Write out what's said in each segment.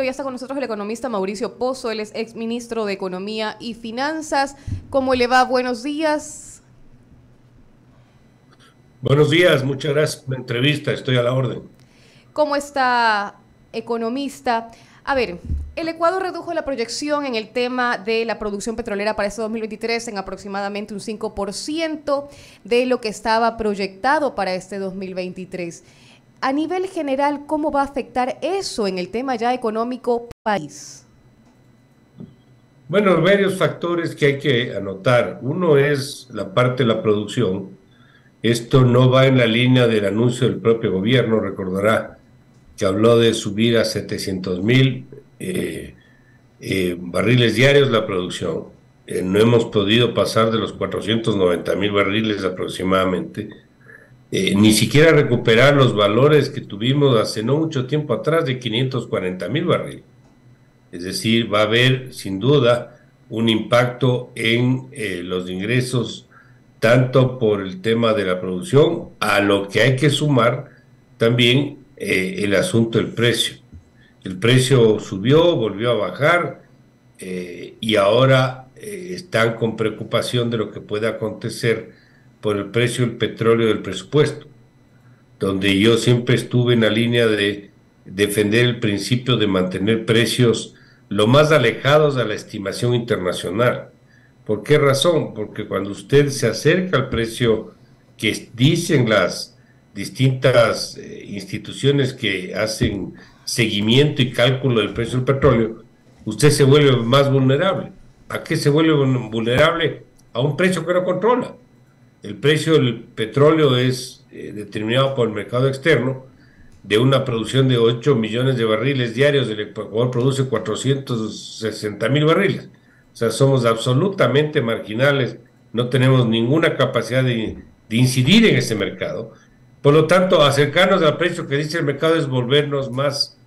Ya está con nosotros el economista Mauricio Pozo, él es exministro de Economía y Finanzas. ¿Cómo le va? Buenos días. Buenos días, muchas gracias por la entrevista, estoy a la orden. ¿Cómo está, economista? A ver, el Ecuador redujo la proyección en el tema de la producción petrolera para este 2023 en aproximadamente un 5% de lo que estaba proyectado para este 2023. A nivel general, ¿cómo va a afectar eso en el tema ya económico país? Bueno, varios factores que hay que anotar. Uno es la parte de la producción. Esto no va en la línea del anuncio del propio gobierno. Recordará que habló de subir a 700,000 barriles diarios la producción. No hemos podido pasar de los 490,000 barriles aproximadamente. Ni siquiera recuperar los valores que tuvimos hace no mucho tiempo atrás de 540,000 barriles. Es decir, va a haber sin duda un impacto en los ingresos, tanto por el tema de la producción, a lo que hay que sumar también el asunto del precio. El precio subió, volvió a bajar y ahora están con preocupación de lo que pueda acontecer por el precio del petróleo del presupuesto, donde yo siempre estuve en la línea de defender el principio de mantener precios lo más alejados a la estimación internacional. ¿Por qué razón? Porque cuando usted se acerca al precio que dicen las distintas instituciones que hacen seguimiento y cálculo del precio del petróleo, usted se vuelve más vulnerable. ¿A qué se vuelve vulnerable? A un precio que no controla. El precio del petróleo es determinado por el mercado externo. De una producción de 8 millones de barriles diarios, el Ecuador produce 460,000 barriles. O sea, somos absolutamente marginales, no tenemos ninguna capacidad de incidir en ese mercado. Por lo tanto, acercarnos al precio que dice el mercado es volvernos más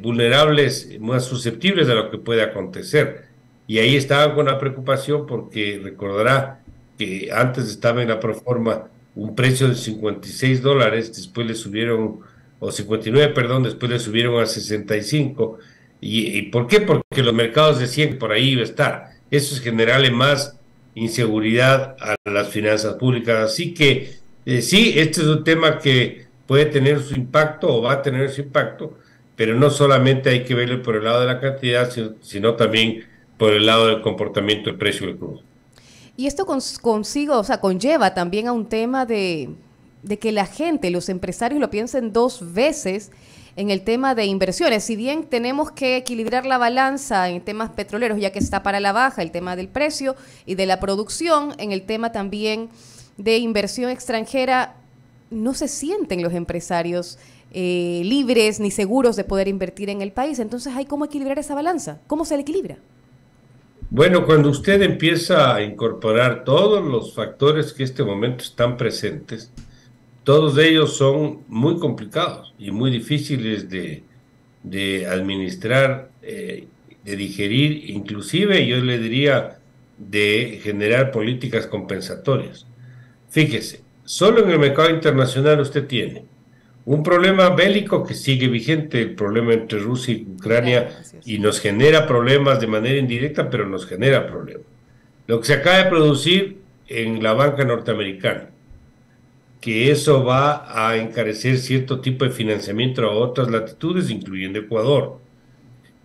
vulnerables, más susceptibles a lo que puede acontecer. Y ahí estaban con la preocupación porque recordará que antes estaba en la proforma un precio de $56, después le subieron, o 59, perdón, después le subieron a 65. ¿Y por qué? Porque los mercados decían que por ahí iba a estar. Eso es generarle más inseguridad a las finanzas públicas. Así que sí, este es un tema que puede tener su impacto o va a tener su impacto, pero no solamente hay que verlo por el lado de la cantidad, sino también por el lado del comportamiento del precio del crudo. Y esto consigo, o sea, conlleva también a un tema de que la gente, los empresarios lo piensen dos veces en el tema de inversiones. Si bien tenemos que equilibrar la balanza en temas petroleros, ya que está para la baja el tema del precio y de la producción, en el tema también de inversión extranjera, no se sienten los empresarios libres ni seguros de poder invertir en el país. Entonces, ¿hay cómo equilibrar esa balanza? ¿Cómo se la equilibra? Bueno, cuando usted empieza a incorporar todos los factores que en este momento están presentes, todos ellos son muy complicados y muy difíciles de administrar, de digerir, inclusive yo le diría de generar políticas compensatorias. Fíjese, solo en el mercado internacional usted tiene un problema bélico que sigue vigente, el problema entre Rusia y Ucrania, Ucrania, así es. y nos genera problemas de manera indirecta, pero nos genera problemas. Lo que se acaba de producir en la banca norteamericana, que eso va a encarecer cierto tipo de financiamiento a otras latitudes, incluyendo Ecuador.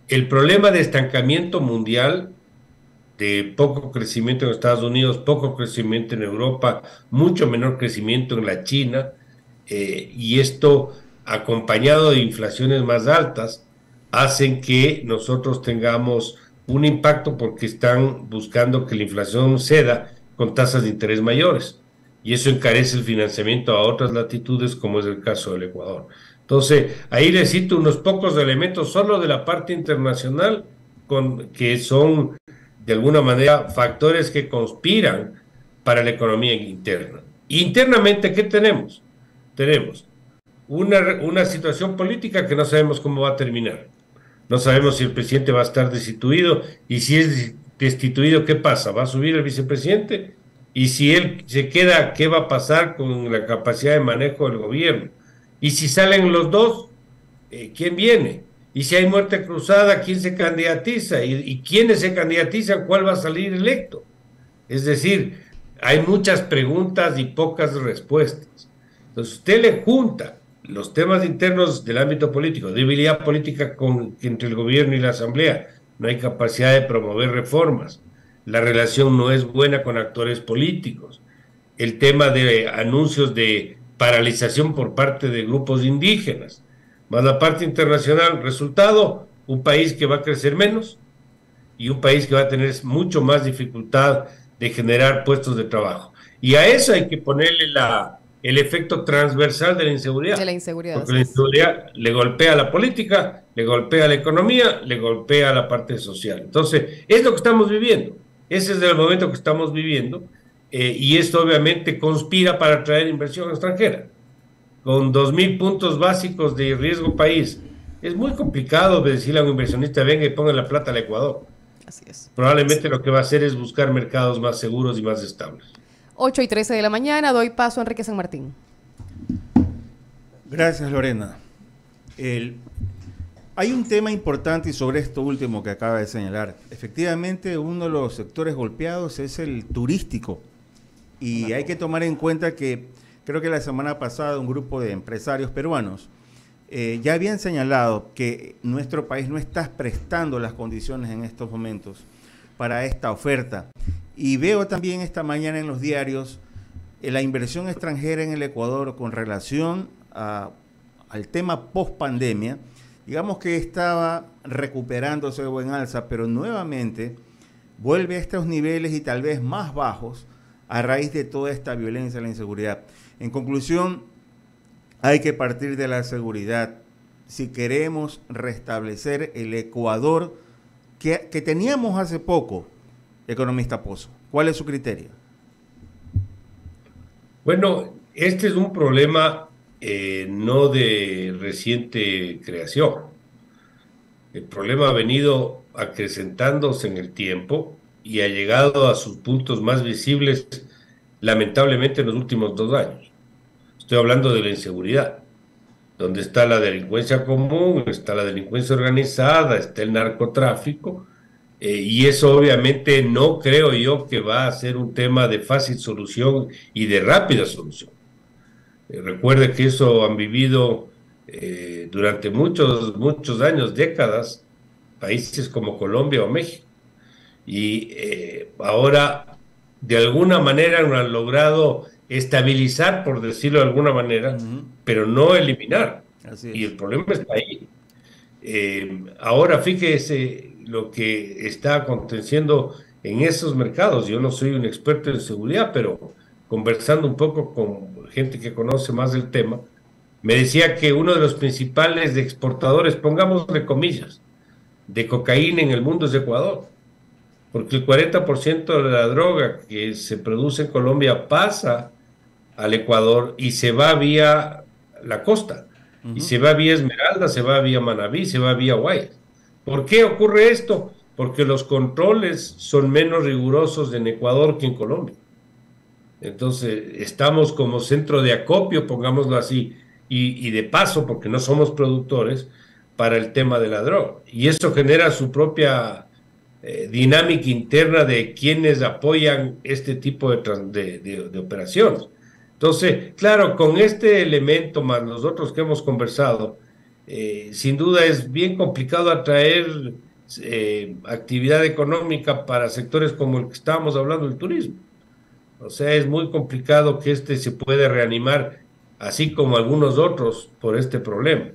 El problema de estancamiento mundial, de poco crecimiento en Estados Unidos, poco crecimiento en Europa, mucho menor crecimiento en la China, y esto acompañado de inflaciones más altas, hacen que nosotros tengamos un impacto porque están buscando que la inflación ceda con tasas de interés mayores. Y eso encarece el financiamiento a otras latitudes, como es el caso del Ecuador. Entonces, ahí les cito unos pocos elementos solo de la parte internacional, que son de alguna manera factores que conspiran para la economía interna. Internamente, ¿qué tenemos? Tenemos una situación política que no sabemos cómo va a terminar. No sabemos si el presidente va a estar destituido y si es destituido, ¿qué pasa? ¿Va a subir el vicepresidente? Y si él se queda, ¿qué va a pasar con la capacidad de manejo del gobierno? Y si salen los dos, ¿quién viene? Y si hay muerte cruzada, ¿quién se candidatiza? Y quiénes se candidatizan? ¿Cuál va a salir electo? Es decir, hay muchas preguntas y pocas respuestas. Entonces, usted le junta los temas internos del ámbito político, debilidad política entre el gobierno y la asamblea, no hay capacidad de promover reformas, la relación no es buena con actores políticos, el tema de anuncios de paralización por parte de grupos indígenas, más la parte internacional, resultado, un país que va a crecer menos y un país que va a tener mucho más dificultad de generar puestos de trabajo. Y a eso hay que ponerle el efecto transversal de la De la inseguridad, inseguridad, porque así la es. inseguridad le golpea a la política, le golpea a la economía, le golpea a la parte social. Entonces, es lo que estamos viviendo. Ese es el momento que estamos viviendo, y esto obviamente conspira para atraer inversión extranjera. Con 2.000 puntos básicos de riesgo país, es muy complicado decirle a un inversionista, venga y ponga la plata al Ecuador. Así es. Probablemente lo que va a hacer es buscar mercados más seguros y más estables. 8:13 de la mañana, doy paso a Enrique San Martín. Gracias, Lorena. Hay un tema importante y sobre esto último que acaba de señalar. Efectivamente, uno de los sectores golpeados es el turístico. Y hay que tomar en cuenta que creo que la semana pasada un grupo de empresarios peruanos ya habían señalado que nuestro país no está prestando las condiciones en estos momentos para esta oferta. Y veo también esta mañana en los diarios la inversión extranjera en el Ecuador con relación al tema post-pandemia. Digamos que estaba recuperándose o en alza, pero nuevamente vuelve a estos niveles y tal vez más bajos a raíz de toda esta violencia y la inseguridad. En conclusión, hay que partir de la seguridad si queremos restablecer el Ecuador que teníamos hace poco. Economista Pozo, ¿cuál es su criterio? Bueno, este es un problema no de reciente creación. El problema ha venido acrecentándose en el tiempo y ha llegado a sus puntos más visibles, lamentablemente, en los últimos 2 años. Estoy hablando de la inseguridad, donde está la delincuencia común, está la delincuencia organizada, está el narcotráfico, y eso obviamente no creo yo que va a ser un tema de fácil solución y de rápida solución. Recuerde que eso han vivido durante muchos años, décadas, países como Colombia o México. Y ahora, de alguna manera, han logrado estabilizar, por decirlo de alguna manera, pero no eliminar. Y el problema está ahí. Ahora, fíjese lo que está aconteciendo en esos mercados. Yo no soy un experto en seguridad, pero conversando un poco con gente que conoce más del tema, me decía que uno de los principales exportadores, pongámosle comillas, de cocaína en el mundo es Ecuador, porque el 40% de la droga que se produce en Colombia pasa al Ecuador y se va vía la costa, y se va vía Esmeralda, se va vía Manabí, se va vía Guayas. ¿Por qué ocurre esto? Porque los controles son menos rigurosos en Ecuador que en Colombia. Entonces, estamos como centro de acopio, pongámoslo así, y de paso, porque no somos productores, para el tema de la droga. Y eso genera su propia dinámica interna de quienes apoyan este tipo de operaciones. Entonces, claro, con este elemento más los otros que hemos conversado, sin duda es bien complicado atraer actividad económica para sectores como el que estábamos hablando, el turismo. O sea, es muy complicado que este se pueda reanimar, así como algunos otros, por este problema.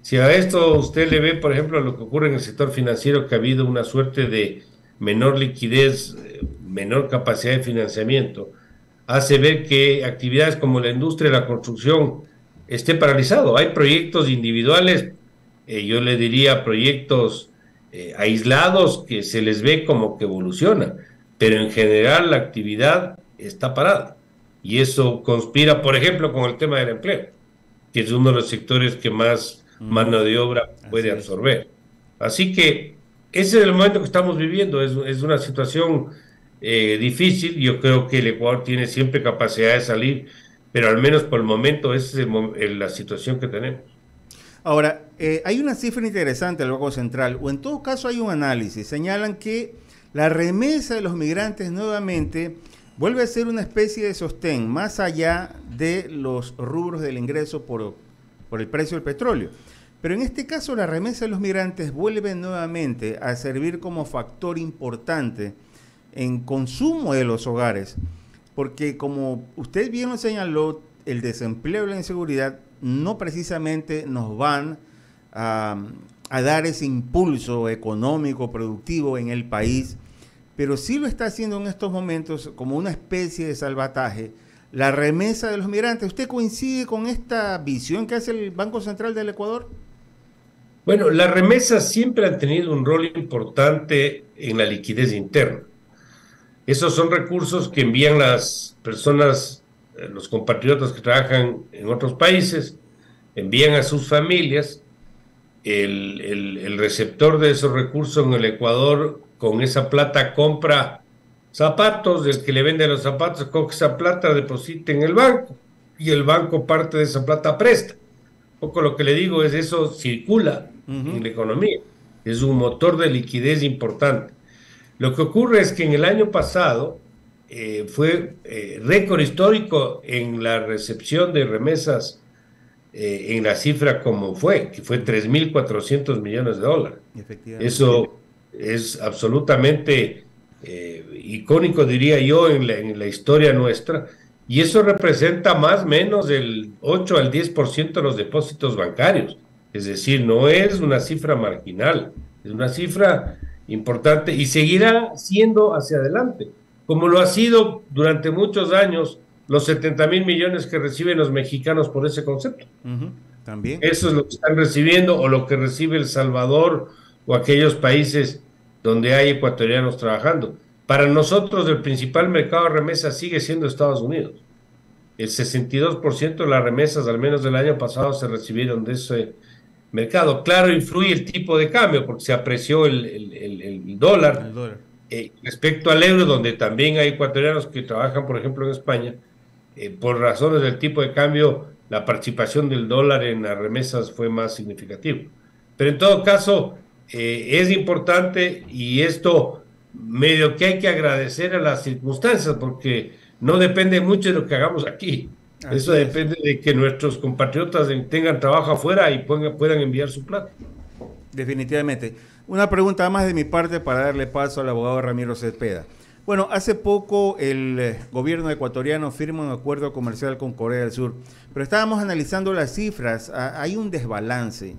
Si a esto usted le ve, por ejemplo, lo que ocurre en el sector financiero, que ha habido una suerte de menor liquidez, menor capacidad de financiamiento, hace ver que actividades como la industria de la construcción esté paralizado. Hay proyectos individuales, yo le diría proyectos aislados que se les ve como que evolucionan, pero en general la actividad está parada. Y eso conspira, por ejemplo, con el tema del empleo, que es uno de los sectores que más mano de obra puede absorber. Así que ese es el momento que estamos viviendo, es una situación difícil. Yo creo que el Ecuador tiene siempre capacidad de salir, pero al menos por el momento esa es la situación que tenemos. Ahora, hay una cifra interesante del Banco Central, o en todo caso hay un análisis. Señalan que la remesa de los migrantes nuevamente vuelve a ser una especie de sostén, más allá de los rubros del ingreso por el precio del petróleo. Pero en este caso la remesa de los migrantes vuelve nuevamente a servir como factor importante en consumo de los hogares, porque como usted bien lo señaló, el desempleo y la inseguridad no precisamente nos van a dar ese impulso económico, productivo en el país, pero sí lo está haciendo en estos momentos como una especie de salvataje, la remesa de los migrantes. ¿Usted coincide con esta visión que hace el Banco Central del Ecuador? Bueno, las remesas siempre han tenido un rol importante en la liquidez interna. Esos son recursos que envían las personas, los compatriotas que trabajan en otros países, envían a sus familias. El receptor de esos recursos en el Ecuador, con esa plata compra zapatos, el que le vende los zapatos coge esa plata, deposita en el banco y el banco parte de esa plata presta. Un poco lo que le digo es eso circula en la economía, es un motor de liquidez importante. Lo que ocurre es que en el año pasado fue récord histórico en la recepción de remesas en la cifra como fue, que fue 3.400 millones de dólares. Eso es absolutamente icónico, diría yo, en la historia nuestra, y eso representa más o menos del 8 al 10% de los depósitos bancarios. Es decir, no es una cifra marginal, es una cifra importante y seguirá siendo hacia adelante, como lo ha sido durante muchos años los 70.000 millones que reciben los mexicanos por ese concepto. También. Eso es lo que están recibiendo o lo que recibe El Salvador o aquellos países donde hay ecuatorianos trabajando. Para nosotros el principal mercado de remesas sigue siendo Estados Unidos. El 62% de las remesas, al menos del año pasado, se recibieron de ese mercado. Claro, influye el tipo de cambio porque se apreció el dólar. Respecto al euro, donde también hay ecuatorianos que trabajan, por ejemplo, en España, por razones del tipo de cambio, la participación del dólar en las remesas fue más significativa. Pero en todo caso, es importante y esto medio que hay que agradecer a las circunstancias porque no depende mucho de lo que hagamos aquí. Eso depende de que nuestros compatriotas tengan trabajo afuera y puedan enviar su plata. Definitivamente. Una pregunta más de mi parte para darle paso al abogado Ramiro Cepeda. Bueno, hace poco el gobierno ecuatoriano firma un acuerdo comercial con Corea del Sur, pero estábamos analizando las cifras, hay un desbalance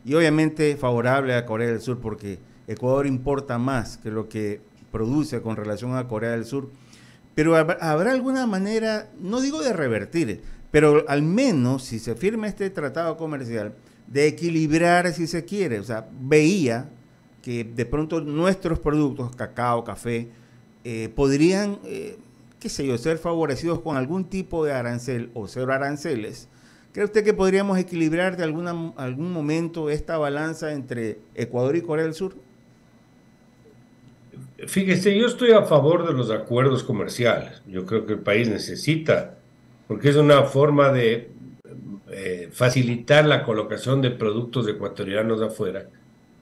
y obviamente favorable a Corea del Sur porque Ecuador importa más que lo que produce con relación a Corea del Sur, pero habrá alguna manera, no digo de revertir, pero al menos si se firma este tratado comercial, de equilibrar si se quiere. O sea, veía que de pronto nuestros productos, cacao, café, podrían, qué sé yo, ser favorecidos con algún tipo de arancel o cero aranceles. ¿Cree usted que podríamos equilibrar de algún momento esta balanza entre Ecuador y Corea del Sur? Fíjese, yo estoy a favor de los acuerdos comerciales. Yo creo que el país necesita, porque es una forma de facilitar la colocación de productos ecuatorianos de afuera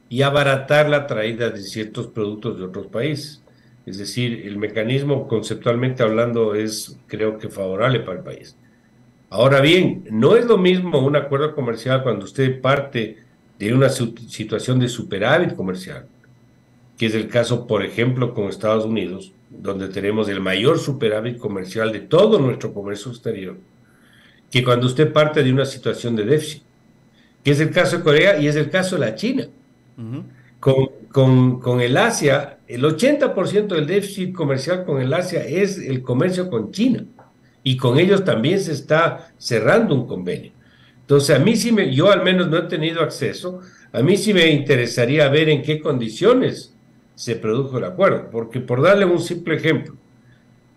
y abaratar la traída de ciertos productos de otros países. Es decir, el mecanismo conceptualmente hablando es, creo que, favorable para el país. Ahora bien, no es lo mismo un acuerdo comercial cuando usted parte de una situación de superávit comercial, que es el caso, por ejemplo, con Estados Unidos, donde tenemos el mayor superávit comercial de todo nuestro comercio exterior, que cuando usted parte de una situación de déficit, que es el caso de Corea y es el caso de la China. Con el Asia, el 80% del déficit comercial con el Asia es el comercio con China, y con ellos también se está cerrando un convenio. Entonces, a mí sí yo al menos no he tenido acceso, a mí sí me interesaría ver en qué condiciones se produjo el acuerdo, porque por darle un simple ejemplo,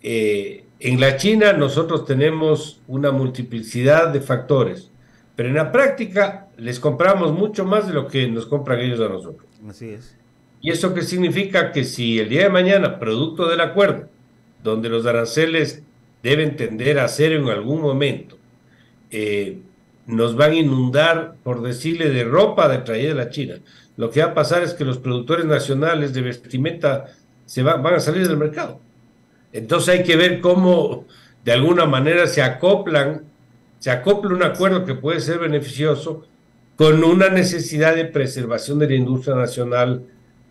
en la China nosotros tenemos una multiplicidad de factores, pero en la práctica les compramos mucho más de lo que nos compran ellos a nosotros. Así es. ¿Y eso qué significa? Que si el día de mañana, producto del acuerdo, donde los aranceles deben tender a cero en algún momento, nos van a inundar, por decirle, de ropa de traída de la China. Lo que va a pasar es que los productores nacionales de vestimenta van a salir del mercado. Entonces hay que ver cómo de alguna manera se acopla un acuerdo que puede ser beneficioso con una necesidad de preservación de la industria nacional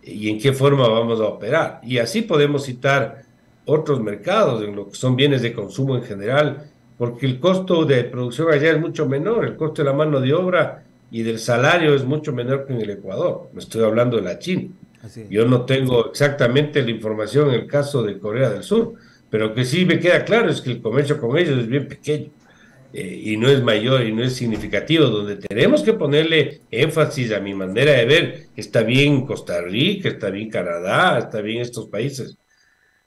y en qué forma vamos a operar. Y así podemos citar otros mercados en lo que son bienes de consumo en general, porque el costo de producción allá es mucho menor, el costo de la mano de obra y del salario es mucho menor que en el Ecuador. Me estoy hablando de la China. Yo no tengo exactamente la información en el caso de Corea del Sur, pero que sí me queda claro es que el comercio con ellos es bien pequeño y no es mayor y no es significativo. Donde tenemos que ponerle énfasis a mi manera de ver, está bien Costa Rica, está bien Canadá, está bien estos países,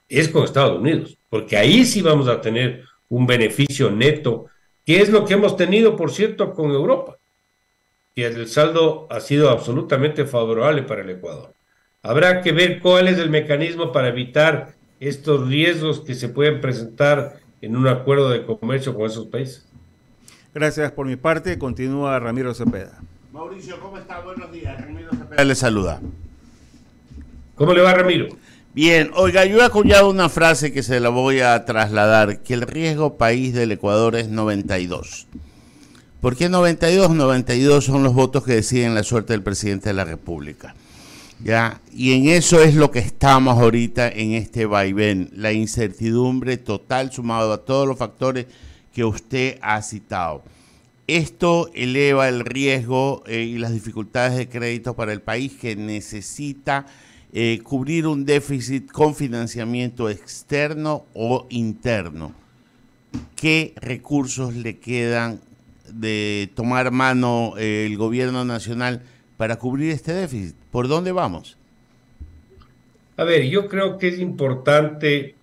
es con Estados Unidos, porque ahí sí vamos a tener un beneficio neto, que es lo que hemos tenido, por cierto, con Europa, que el saldo ha sido absolutamente favorable para el Ecuador. Habrá que ver cuál es el mecanismo para evitar estos riesgos que se pueden presentar en un acuerdo de comercio con esos países. Gracias por mi parte. Continúa Ramiro Cepeda. Mauricio, ¿cómo está? Buenos días. Ramiro Cepeda le saluda. ¿Cómo le va, Ramiro? Bien, oiga, yo he acuñado una frase que se la voy a trasladar, que el riesgo país del Ecuador es 92. ¿Por qué 92? 92 son los votos que deciden la suerte del presidente de la República. ¿Ya? Y en eso es lo que estamos ahorita en este vaivén, la incertidumbre total sumado a todos los factores que usted ha citado. Esto eleva el riesgo y las dificultades de crédito para el país, que necesita cubrir un déficit con financiamiento externo o interno. ¿Qué recursos le quedan de tomar mano el gobierno nacional para cubrir este déficit? ¿Por dónde vamos? A ver, yo creo que es importante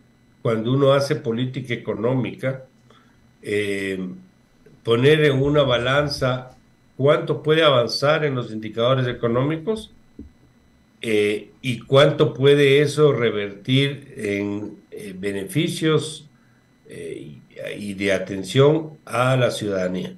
cuando uno hace política económica poner en una balanza cuánto puede avanzar en los indicadores económicos y cuánto puede eso revertir en beneficios y de atención a la ciudadanía.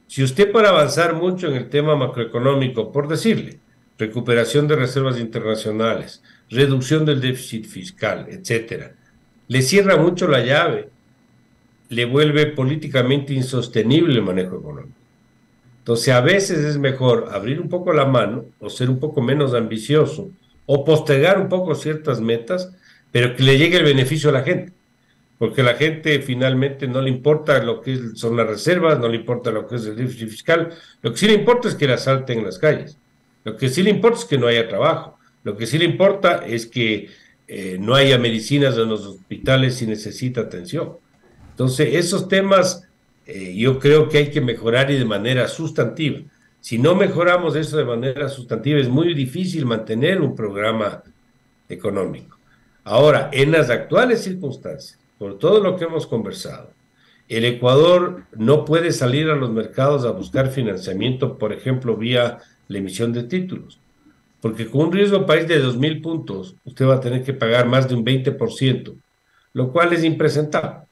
Si usted puede avanzar mucho en el tema macroeconómico, por decirle, recuperación de reservas internacionales, reducción del déficit fiscal, etcétera, le cierra mucho la llave, le vuelve políticamente insostenible el manejo económico. Entonces, a veces es mejor abrir un poco la mano o ser un poco menos ambicioso o postergar un poco ciertas metas, pero que le llegue el beneficio a la gente. Porque a la gente finalmente no le importa lo que son las reservas, no le importa lo que es el déficit fiscal. Lo que sí le importa es que la asalten en las calles. Lo que sí le importa es que no haya trabajo. Lo que sí le importa es que no haya medicinas en los hospitales si necesita atención. Entonces, esos temas yo creo que hay que mejorar y de manera sustantiva. Si no mejoramos eso de manera sustantiva, es muy difícil mantener un programa económico. Ahora, en las actuales circunstancias, por todo lo que hemos conversado, el Ecuador no puede salir a los mercados a buscar financiamiento, por ejemplo, vía la emisión de títulos, porque con un riesgo país de 2.000 puntos, usted va a tener que pagar más de un 20%, lo cual es impresentable.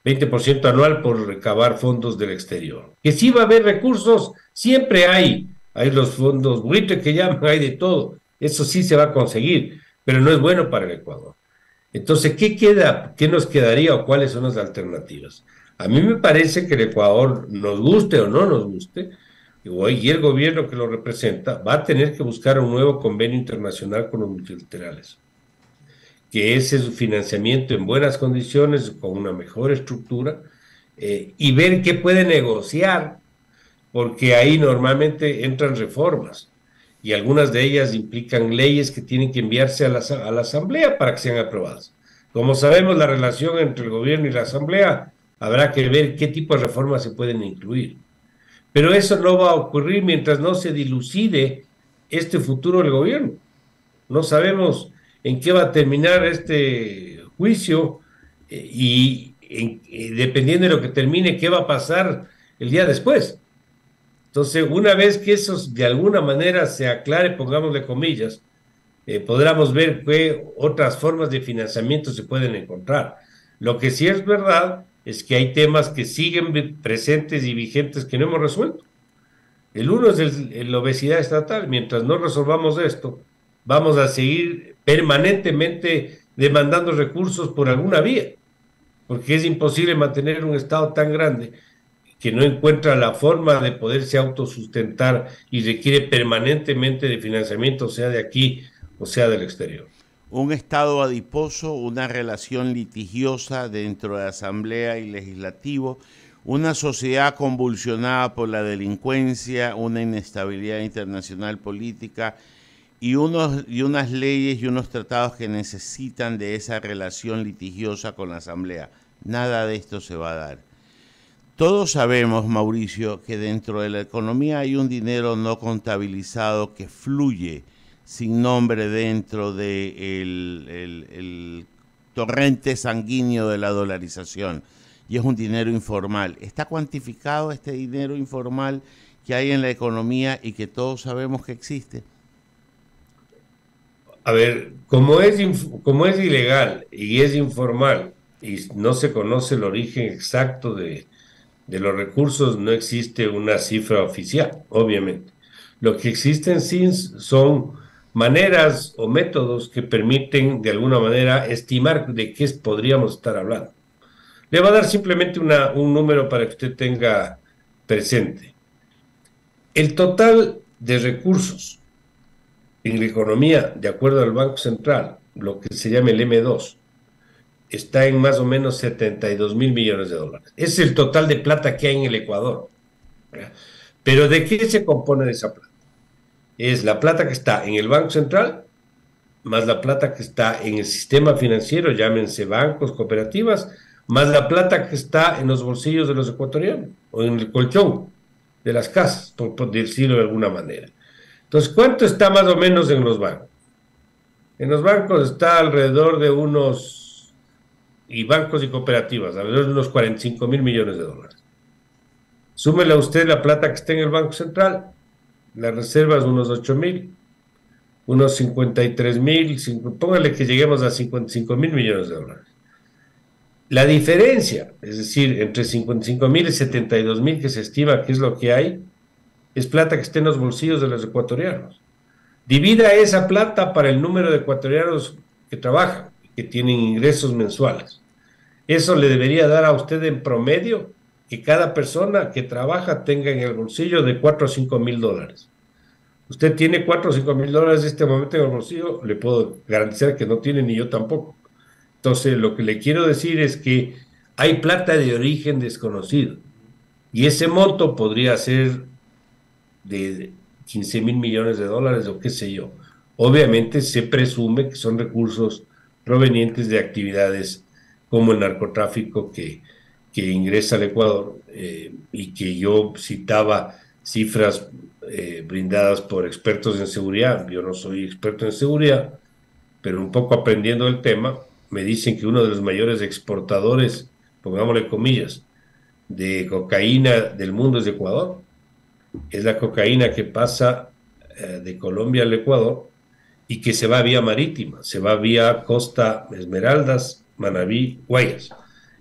20% anual por recabar fondos del exterior. Que sí va a haber recursos, siempre hay los fondos buitre que llaman, hay de todo, eso sí se va a conseguir, pero no es bueno para el Ecuador. Entonces, ¿qué queda? ¿Qué nos quedaría o cuáles son las alternativas? A mí me parece que el Ecuador, nos guste o no nos guste, y el gobierno que lo representa, va a tener que buscar un nuevo convenio internacional con los multilaterales, que ese es su financiamiento en buenas condiciones, con una mejor estructura, y ver qué puede negociar, porque ahí normalmente entran reformas, y algunas de ellas implican leyes que tienen que enviarse a la Asamblea para que sean aprobadas. Como sabemos, la relación entre el gobierno y la Asamblea, habrá que ver qué tipo de reformas se pueden incluir. Pero eso no va a ocurrir mientras no se dilucide este futuro del gobierno. No sabemos en qué va a terminar este juicio dependiendo de lo que termine, qué va a pasar el día después. Entonces, una vez que eso de alguna manera se aclare, pongámosle comillas, podremos ver qué otras formas de financiamiento se pueden encontrar. Lo que sí es verdad es que hay temas que siguen presentes y vigentes que no hemos resuelto. El uno es la obesidad estatal. Mientras no resolvamos esto, vamos a seguir permanentemente demandando recursos por alguna vía, porque es imposible mantener un Estado tan grande que no encuentra la forma de poderse autosustentar y requiere permanentemente de financiamiento, sea de aquí o sea del exterior. Un Estado adiposo, una relación litigiosa dentro de Asamblea y Legislativo, una sociedad convulsionada por la delincuencia, una inestabilidad internacional política y unas leyes y unos tratados que necesitan de esa relación litigiosa con la Asamblea. Nada de esto se va a dar. Todos sabemos, Mauricio, que dentro de la economía hay un dinero no contabilizado que fluye sin nombre dentro del torrente sanguíneo de la dolarización, y es un dinero informal. ¿Está cuantificado este dinero informal que hay en la economía y que todos sabemos que existe? A ver, como es ilegal y es informal y no se conoce el origen exacto de los recursos, no existe una cifra oficial, obviamente. Lo que existen sí son maneras o métodos que permiten de alguna manera estimar de qué podríamos estar hablando. Le va a dar simplemente un número para que usted tenga presente. El total de recursos en la economía, de acuerdo al Banco Central, lo que se llama el M2, está en más o menos 72 mil millones de dólares. Es el total de plata que hay en el Ecuador. Pero ¿de qué se compone esa plata? Es la plata que está en el Banco Central, más la plata que está en el sistema financiero, llámense bancos, cooperativas, más la plata que está en los bolsillos de los ecuatorianos, o en el colchón de las casas, por decirlo de alguna manera. Entonces, ¿cuánto está más o menos en los bancos? En los bancos está alrededor de y bancos y cooperativas, alrededor de unos 45 mil millones de dólares. Súmele a usted la plata que está en el Banco Central, las reservas unos 8 mil, unos 53 mil, póngale que lleguemos a 55 mil millones de dólares. La diferencia, es decir, entre 55 mil y 72 mil que se estima que es lo que hay, es plata que está en los bolsillos de los ecuatorianos. Divida esa plata para el número de ecuatorianos que trabajan, que tienen ingresos mensuales. Eso le debería dar a usted en promedio que cada persona que trabaja tenga en el bolsillo de 4 a 5 mil dólares. Usted tiene 4 o 5 mil dólares en este momento en el bolsillo, le puedo garantizar que no tiene ni yo tampoco. Entonces, lo que le quiero decir es que hay plata de origen desconocido y ese monto podría ser de 15 mil millones de dólares o qué sé yo. Obviamente se presume que son recursos provenientes de actividades como el narcotráfico que ingresa al Ecuador y que yo citaba cifras brindadas por expertos en seguridad. Yo no soy experto en seguridad, pero un poco aprendiendo el tema, me dicen que uno de los mayores exportadores, pongámosle comillas, de cocaína del mundo es de Ecuador. Es la cocaína que pasa de Colombia al Ecuador y que se va vía marítima, se va vía Costa Esmeraldas, Manabí, Guayas.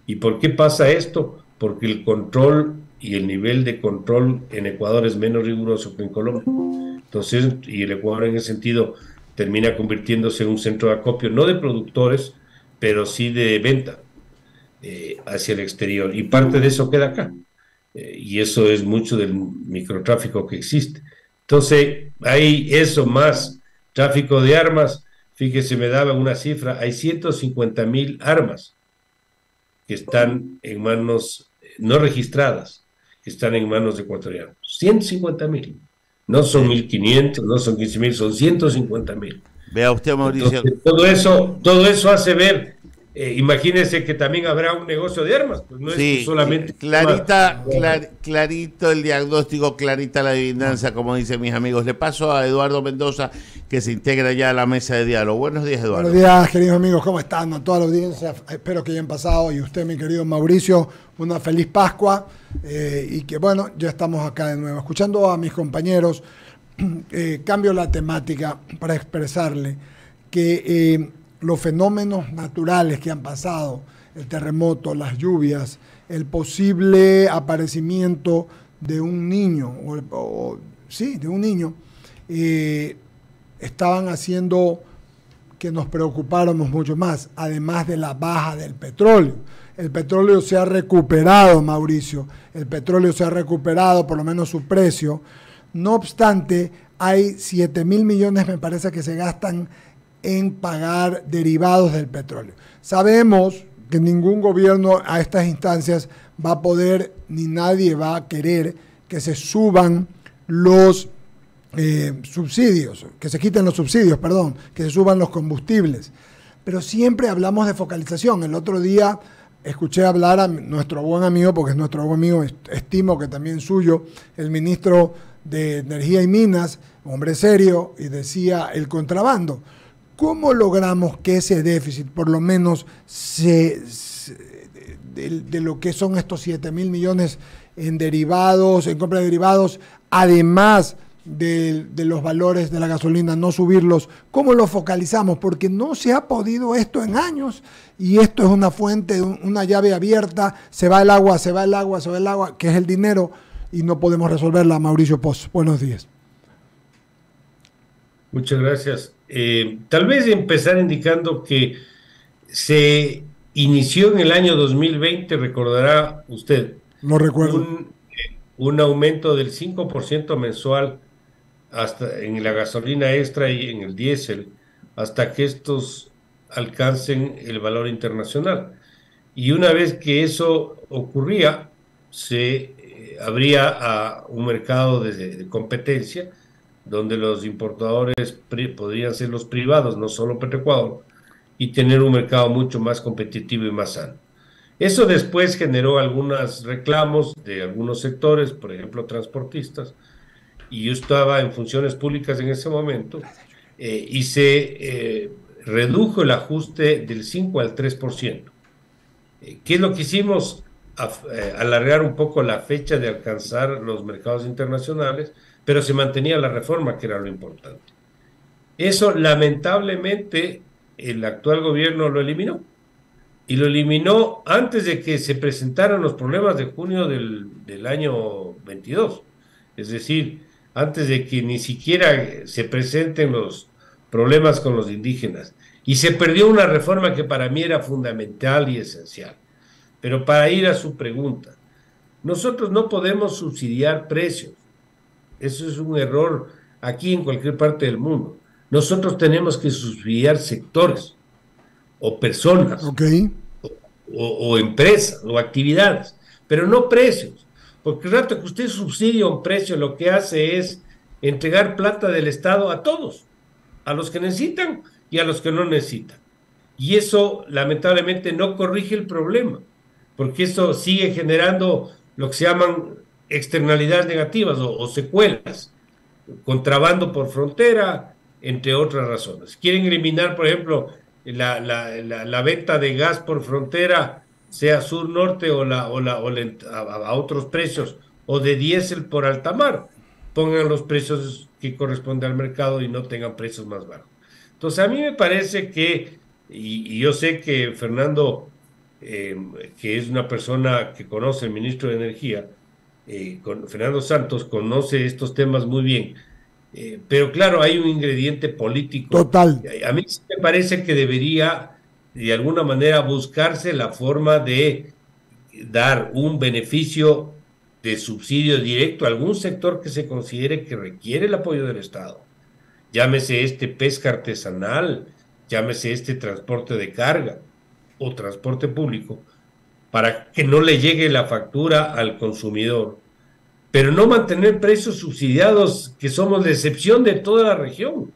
¿Y por qué pasa esto? Porque el control y el nivel de control en Ecuador es menos riguroso que en Colombia. Entonces, y el Ecuador en ese sentido termina convirtiéndose en un centro de acopio, no de productores, pero sí de venta hacia el exterior. Y parte de eso queda acá. Y eso es mucho del microtráfico que existe. Entonces, hay eso más tráfico de armas. Fíjese, me daba una cifra, hay 150 mil armas que están en manos no registradas, que están en manos de ecuatorianos. 150 mil. No son 1.500, no son 15.000, son 150 mil. Vea usted, Mauricio. Entonces, todo eso hace ver, imagínese que también habrá un negocio de armas. Pues no sí, es solamente... Clarito el diagnóstico, clarita la adivinanza, como dicen mis amigos. Le paso a Eduardo Mendoza, que se integra ya a la mesa de diálogo. Buenos días, Eduardo. Buenos días, queridos amigos, ¿cómo están? A toda la audiencia, espero que hayan pasado, y usted, mi querido Mauricio, una feliz Pascua, y que bueno, ya estamos acá de nuevo. Escuchando a mis compañeros, cambio la temática para expresarle que los fenómenos naturales que han pasado, el terremoto, las lluvias, el posible aparecimiento de un niño, sí, de un niño, estaban haciendo que nos preocupáramos mucho más, además de la baja del petróleo. El petróleo se ha recuperado, Mauricio, el petróleo se ha recuperado, por lo menos su precio. No obstante, hay 7.000 millones, me parece, que se gastan en pagar derivados del petróleo. Sabemos que ningún gobierno a estas instancias va a poder, ni nadie va a querer que se suban los subsidios, que se quiten los subsidios, perdón, que se suban los combustibles. Pero siempre hablamos de focalización. El otro día escuché hablar a nuestro buen amigo, porque es nuestro buen amigo, estimo que también suyo, el ministro de Energía y Minas, hombre serio, y decía el contrabando. ¿Cómo logramos que ese déficit, por lo menos, de lo que son estos 7.000 millones en derivados, en compra de derivados, además de los valores de la gasolina, no subirlos, ¿cómo lo focalizamos? Porque no se ha podido esto en años, y esto es una fuente, una llave abierta, se va el agua, se va el agua, se va el agua, que es el dinero, y no podemos resolverla. Mauricio Poz, buenos días. Muchas gracias. Tal vez empezar indicando que se inició en el año 2020, recordará usted, no recuerdo, un aumento del 5% mensual hasta en la gasolina extra y en el diésel, hasta que estos alcancen el valor internacional. Y una vez que eso ocurría, se abría a un mercado de competencia, donde los importadores podrían ser los privados, no solo Petroecuador, y tener un mercado mucho más competitivo y más sano. Eso después generó algunos reclamos de algunos sectores, por ejemplo, transportistas, y yo estaba en funciones públicas en ese momento, y se redujo el ajuste del 5 al 3%. ¿Qué es lo que hicimos? Alargar un poco la fecha de alcanzar los mercados internacionales, pero se mantenía la reforma, que era lo importante. Eso, lamentablemente, el actual gobierno lo eliminó. Y lo eliminó antes de que se presentaran los problemas de junio del año 22. Es decir, antes de que ni siquiera se presenten los problemas con los indígenas. Y se perdió una reforma que para mí era fundamental y esencial. Pero para ir a su pregunta, nosotros no podemos subsidiar precios. Eso es un error aquí en cualquier parte del mundo. Nosotros tenemos que subsidiar sectores o personas, okay, o empresas o actividades, pero no precios. Porque el rato que usted subsidia un precio, lo que hace es entregar plata del Estado a todos, a los que necesitan y a los que no necesitan. Y eso lamentablemente no corrige el problema, porque eso sigue generando lo que se llaman externalidades negativas o secuelas, contrabando por frontera, entre otras razones. Quieren eliminar, por ejemplo, la venta de gas por frontera, sea sur-norte a otros precios, o de diésel por alta mar. Pongan los precios que corresponden al mercado y no tengan precios más bajos. Entonces, a mí me parece que, y yo sé que Fernando, que es una persona que conoce, el ministro de Energía, Fernando Santos, conoce estos temas muy bien, pero claro, hay un ingrediente político. Total. A mí sí me parece que debería, de alguna manera, buscarse la forma de dar un beneficio de subsidio directo a algún sector que se considere que requiere el apoyo del Estado. Llámese pesca artesanal, llámese transporte de carga o transporte público, para que no le llegue la factura al consumidor, pero no mantener precios subsidiados, que somos la excepción de toda la región.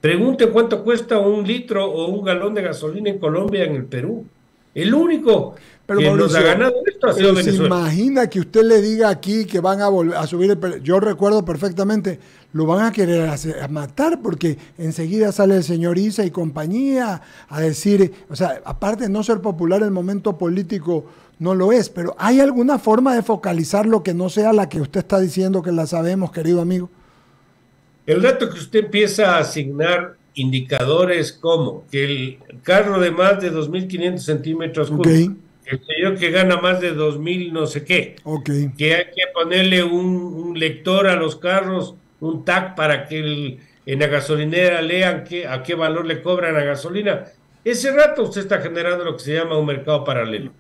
Pregunte cuánto cuesta un litro o un galón de gasolina en Colombia, en el Perú. El único pero que Mauricio, nos ha ganado esto ha sido Venezuela. ¿Se imagina que usted le diga aquí que van a volver a subir el precio? Yo recuerdo perfectamente, lo van a querer a matar, porque enseguida sale el señor Issa y compañía a decir, o sea, aparte de no ser popular, el momento político no lo es, pero ¿hay alguna forma de focalizar lo que no sea la que usted está diciendo que la sabemos, querido amigo? El dato que usted empieza a asignar indicadores como que el carro de más de 2.500 centímetros cúbicos, El señor que gana más de 2,000 no sé qué, Ok. que hay que ponerle un lector a los carros, un tag para que en la gasolinera lean a qué valor le cobran la gasolina. Ese rato usted está generando lo que se llama un mercado paralelo,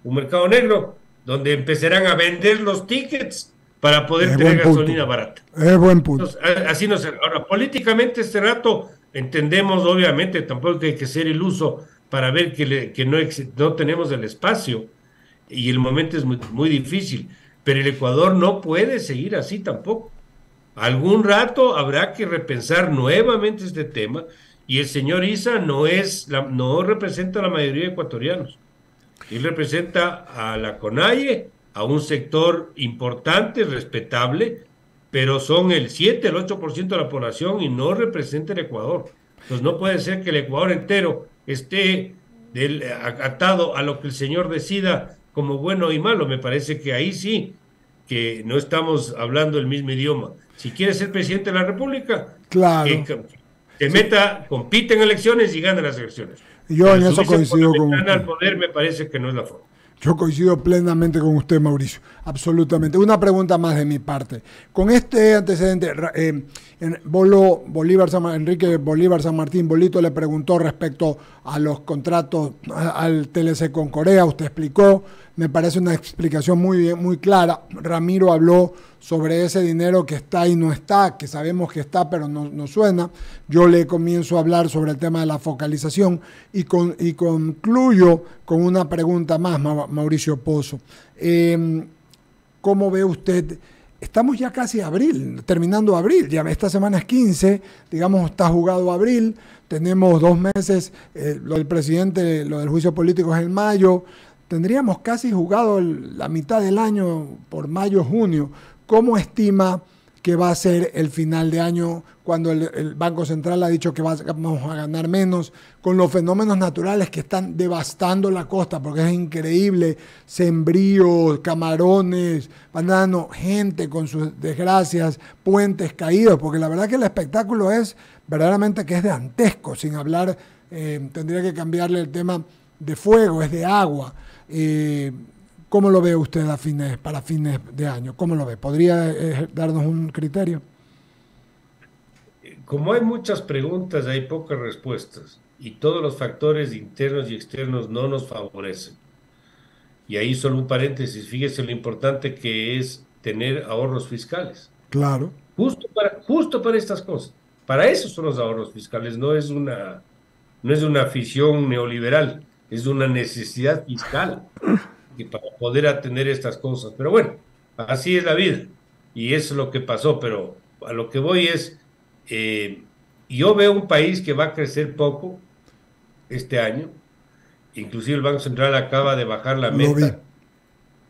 un mercado negro, donde empezarán a vender los tickets para poder Es tener buen punto. gasolina barata. Es buen punto. Entonces, así no se. Ahora, políticamente este rato entendemos, obviamente, tampoco hay que ser iluso para ver que no tenemos el espacio y el momento es muy, muy difícil, pero el Ecuador no puede seguir así tampoco. Algún rato habrá que repensar nuevamente este tema y el señor Issa no representa a la mayoría de ecuatorianos. Él representa a la CONAIE, a un sector importante, respetable, pero son el 7, el 8% de la población y no representa el Ecuador. Entonces no puede ser que el Ecuador entero esté atado a lo que el señor decida como bueno y malo. Me parece que ahí sí que no estamos hablando el mismo idioma. Si quiere ser presidente de la República, Claro. que se meta, compite en elecciones y gane las elecciones. Yo Pero en eso subirse por coincido la con ventana usted. al poder me parece que no es la forma. Yo coincido plenamente con usted, Mauricio. Absolutamente. Una pregunta más de mi parte. Con este antecedente, Enrique Bolívar San Martín Bolito le preguntó respecto a los contratos al TLC con Corea. Usted explicó. Me parece una explicación muy clara. Ramiro habló sobre ese dinero que está y no está, que sabemos que está, pero no suena. Yo le comienzo a hablar sobre el tema de la focalización y concluyo con una pregunta más, Mauricio Pozo. ¿Cómo ve usted? Estamos ya casi abril, terminando abril, ya esta semana es 15, digamos, está jugado abril, tenemos 2 meses, lo del presidente, lo del juicio político es en mayo, tendríamos casi jugado la mitad del año por mayo, junio. ¿Cómo estima que va a ser el final de año cuando el Banco Central ha dicho que vamos a ganar menos, con los fenómenos naturales que están devastando la costa, porque es increíble, sembríos, camarones, banano, gente con sus desgracias, puentes caídos, porque la verdad que el espectáculo es verdaderamente que es dantesco, sin hablar, tendría que cambiarle el tema de fuego, es de agua. ¿Cómo lo ve usted para fines de año? ¿Cómo lo ve? ¿Podría darnos un criterio? Como hay muchas preguntas, hay pocas respuestas y todos los factores internos y externos no nos favorecen. Y ahí solo un paréntesis, fíjese lo importante que es tener ahorros fiscales. Claro. Justo para estas cosas. Para eso son los ahorros fiscales, no es una afición neoliberal, es una necesidad fiscal y para poder atender estas cosas. Pero bueno, así es la vida y eso es lo que pasó, pero a lo que voy es, yo veo un país que va a crecer poco este año, inclusive el Banco Central acaba de bajar la meta,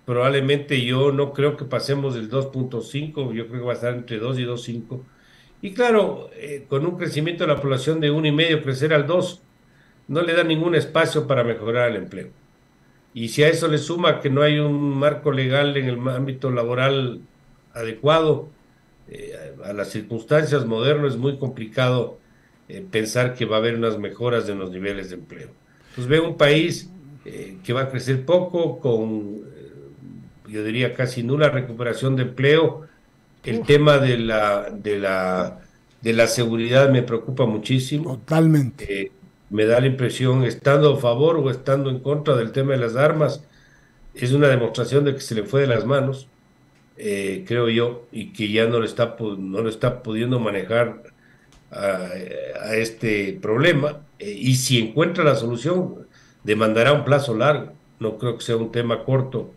probablemente yo no creo que pasemos del 2.5, yo creo que va a estar entre 2 y 2.5, y claro, con un crecimiento de la población de 1,5, crecer al 2, no le da ningún espacio para mejorar el empleo. Y si a eso le suma que no hay un marco legal en el ámbito laboral adecuado a las circunstancias modernas, es muy complicado pensar que va a haber unas mejoras en los niveles de empleo. Entonces veo un país que va a crecer poco, con, yo diría, casi nula recuperación de empleo. El tema de la seguridad me preocupa muchísimo. Totalmente. Me da la impresión, estando a favor o estando en contra del tema de las armas, es una demostración de que se le fue de las manos, creo yo, y que ya no lo está pudiendo manejar a este problema. Y si encuentra la solución, demandará un plazo largo. No creo que sea un tema corto.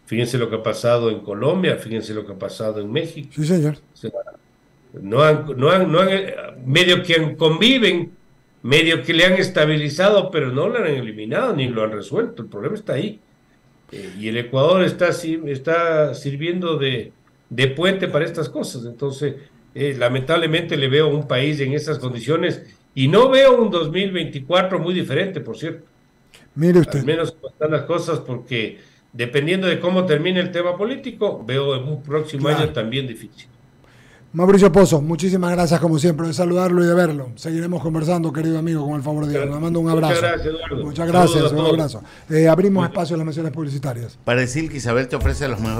Fíjense lo que ha pasado en Colombia, fíjense lo que ha pasado en México. Sí, señor. O sea, medio que conviven, medio que le han estabilizado, pero no lo han eliminado ni lo han resuelto. El problema está ahí. Y el Ecuador está sirviendo de puente para estas cosas. Entonces, lamentablemente le veo un país en esas condiciones y no veo un 2024 muy diferente, por cierto. Mire usted. Al menos como están las cosas, porque dependiendo de cómo termine el tema político, veo en un próximo año también difícil. Mauricio Pozo, muchísimas gracias como siempre de saludarlo y de verlo. Seguiremos conversando, querido amigo, con el favor de Dios. Le mando un abrazo. Muchas gracias, Eduardo. Muchas gracias, Saludos a un todos. abrazo. Abrimos espacio a las menciones publicitarias. Para decir que Isabel te ofrece los mejores